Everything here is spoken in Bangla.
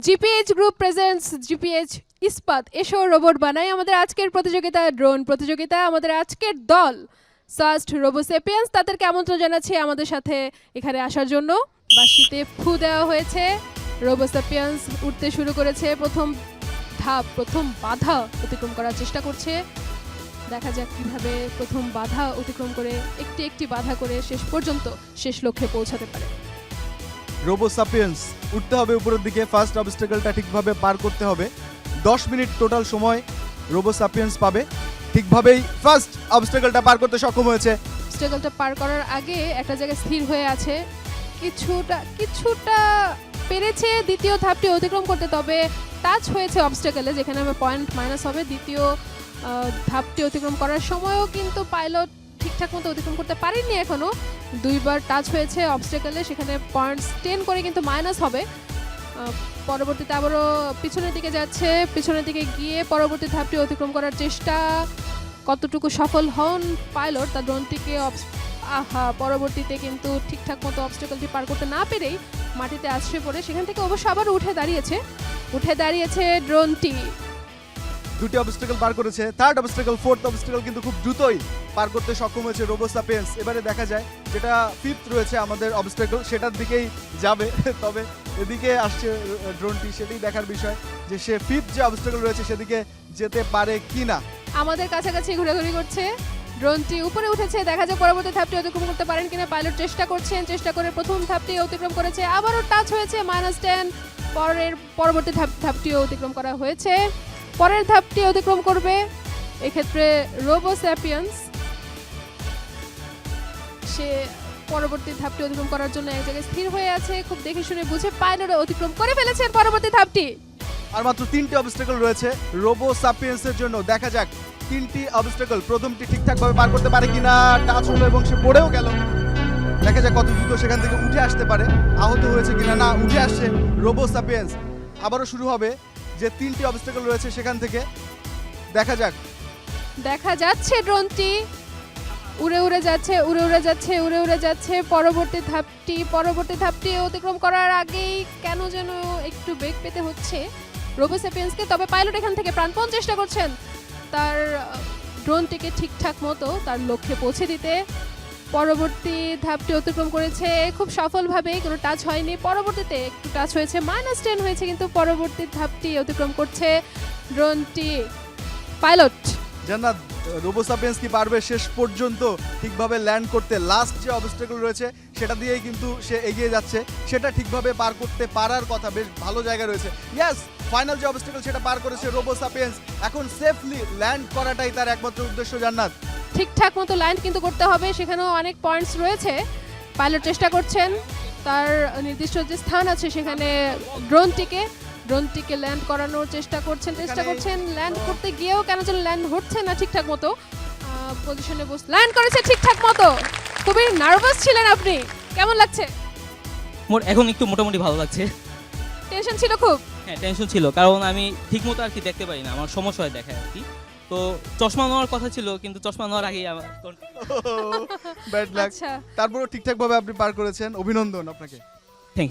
জিপিএইচ গ্রুপ প্রেজেন্টস জিপিএইচ ইস্পাত এসো রোবট বানাই। আমাদের আজকের প্রতিযোগিতা ড্রোন প্রতিযোগিতা। আমাদের আজকের দল সাস্ট রোবোসেপিয়েন্স, তাদেরকে আমন্ত্রণ জানাচ্ছি আমাদের সাথে এখানে আসার জন্য। বাঁশিতে ফু দেওয়া হয়েছে, রোবোসেপিয়েন্স উঠতে শুরু করেছে। প্রথম ধাপ, প্রথম বাধা অতিক্রম করার চেষ্টা করছে। দেখা যাক কিভাবে প্রথম বাধা অতিক্রম করে একটি একটি বাধা করে শেষ পর্যন্ত শেষ লক্ষ্যে পৌঁছাতে পারে। রোবোসাপিয়েন্স উঠতে হবে উপরের দিকে। ফার্স্ট অবস্টাকেলটা ঠিকভাবে পার করতে হবে। 10 মিনিট টোটাল সময় রোবোসাপিয়েন্স পাবে। ঠিকভাবেই ফার্স্ট অবস্টাকেলটা পার করতে সক্ষম হয়েছে। অবস্টাকেলটা পার করার আগে একটা জায়গায় স্থির হয়ে আছে, কিছুটা পেরেছে দ্বিতীয় ধাপটি অতিক্রম করতে, তবে টাচ হয়েছে অবস্টাকেলে, যেখানে আমার পয়েন্ট মাইনাস হবে। দ্বিতীয় ধাপটি অতিক্রম করার সময়ও কিন্তু পাইলট ঠিকঠাক মতো অতিক্রম করতে পারেননি এখনো। দুইবার টাচ হয়েছে অবস্টাকেলে, সেখানে পয়েন্টস 10 করে কিন্তু মাইনাস হবে। পরবর্তীতে আবারও পিছনের দিকে যাচ্ছে, পিছনের দিকে গিয়ে পরবর্তী ধাপটি অতিক্রম করার চেষ্টা। কতটুকু সফল হন পাইলট তার ড্রোনটিকে পরবর্তীতে কিন্তু ঠিকঠাক মতো অবস্টাকেলটি পার করতে না পেরেই মাটিতে আছড়ে পড়ে সেখান থেকে অবশ্য আবার উঠে দাঁড়িয়েছে ড্রোনটি। দুটি অবস্টাকেল পার করেছে। থার্ড অবস্টাকেল, ফোর্থ অবস্টাকেল কিন্তু খুব দ্রুতই পার করতে সক্ষম হয়েছে রোবোসাপিয়েন্স। এবারে দেখা যায় যেটা ফিফথ রয়েছে আমাদের অবস্টাকেল, সেটার দিকেই যাবে। তবে এদিকে আসছে ড্রোনটি, সেটাই দেখার বিষয় যে সে ফিফথ যে অবস্টাকেল রয়েছে সেদিকে যেতে পারে কিনা। আমাদের কাছাকাছি ঘোরাঘুরি করছে, ড্রোনটি উপরে উঠেছে। দেখা যায় পরবর্তী ধাপটি অতিক্রম করতে পারেন কিনা। পাইলট চেষ্টা করে প্রথম ধাপটি অতিক্রম করেছে, আবারও টাচ হয়েছে -10। পরবর্তী ধাপটিও অতিক্রম করা হয়েছে। পরের ধাপটি অতিক্রম করবে এক্ষেত্রে রোবোস্যাপিয়েন্স। সে পরবর্তী ধাপটি অতিক্রম করার জন্য এক জায়গায় স্থির হয়ে আছে, খুব দেখে শুনে বুঝে পাইলট অতিক্রম করে ফেলেছেন পরবর্তী ধাপটি। আর মাত্র 3টি অবস্টাকেল রয়েছে রোবোসাপিয়েন্সের জন্য। দেখা যাক 3টি অবস্টাকেল প্রথমটি ঠিকঠাকভাবে পার করতে পারে কিনা। টাচ হলো এবং সে পড়েও গেল। দেখা যাক কত দ্রুত সেখান থেকে উঠে আসতে পারে। আহত হয়েছে কিনা, না উঠে আসছে রোবোসাপিয়েন্স। আবারও শুরু হবে যে 3টি অবস্টাকেল রয়েছে সেখান থেকে। দেখা যাচ্ছে ড্রোনটি উড়ে যাচ্ছে। পরবর্তী ধাপটি অতিক্রম করার আগেই কেন যেন একটু বেগ পেতে হচ্ছে রোবোস্যাপিয়েন্সকে। তবে পাইলট এখান থেকে প্রাণপণ চেষ্টা করছেন তার ড্রোনটিকে ঠিকঠাক মতো তার লক্ষ্যে পৌঁছে দিতে। পরবর্তী ধাপটি অতিক্রম করেছে খুব সফলভাবেই, কোনো টাচ হয়নি। পরবর্তীতে একটু টাচ হয়েছে, -10 হয়েছে, কিন্তু পরবর্তী ধাপটি অতিক্রম করছে ড্রোনটি। পাইলট জান্নাত, রোবোসাপিয়েন্স কি পারবে শেষ পর্যন্ত ঠিকভাবে ল্যান্ড করতে? লাস্ট যে অবস্টাকেল রয়েছে সেটা দিয়েই কিন্তু সে এগিয়ে যাচ্ছে। সেটা ঠিকভাবে পার করতে পারার কথা, বেশ ভালো জায়গা রয়েছে। ইয়েস, ফাইনাল যে অবস্টাকেল সেটা পার করেছে রোবোসাপিয়েন্স। এখন সেফলি ল্যান্ড করাটাই তার একমাত্র উদ্দেশ্য। জান্নাত, ঠিকঠাক মতো ল্যান্ড কিন্তু করতে হবে, সেখানেও অনেক পয়েন্টস রয়েছে। পাইলট চেষ্টা করছেন তার নির্দিষ্ট যে স্থান আছে সেখানে ড্রোনটিকে ল্যান্ড করানোর চেষ্টা করছেন। ল্যান্ড করতে গিয়েও কেন যেন ল্যান্ড হচ্ছে না ঠিকঠাক মতো। পজিশনে ল্যান্ড করেছে ঠিকঠাক মতো। খুবই নার্ভাস ছিলেন আপনি, কেমন লাগছে? এখন একটু মোটামুটি ভালো লাগছে। টেনশন ছিল খুব? হ্যাঁ, টেনশন ছিল, কারণ আমি ঠিকমতো আর কি দেখতে পারি না, আমার সমস্যা হয় দেখায় আর কি। তো চশমা নেওয়ার কথা ছিল, কিন্তু চশমা নেওয়ার আগেই আমার ব্যাড লাক। আচ্ছা, তারপরেও ঠিকঠাকভাবে আপনি পার করেছেন, অভিনন্দন আপনাকে। Thank you.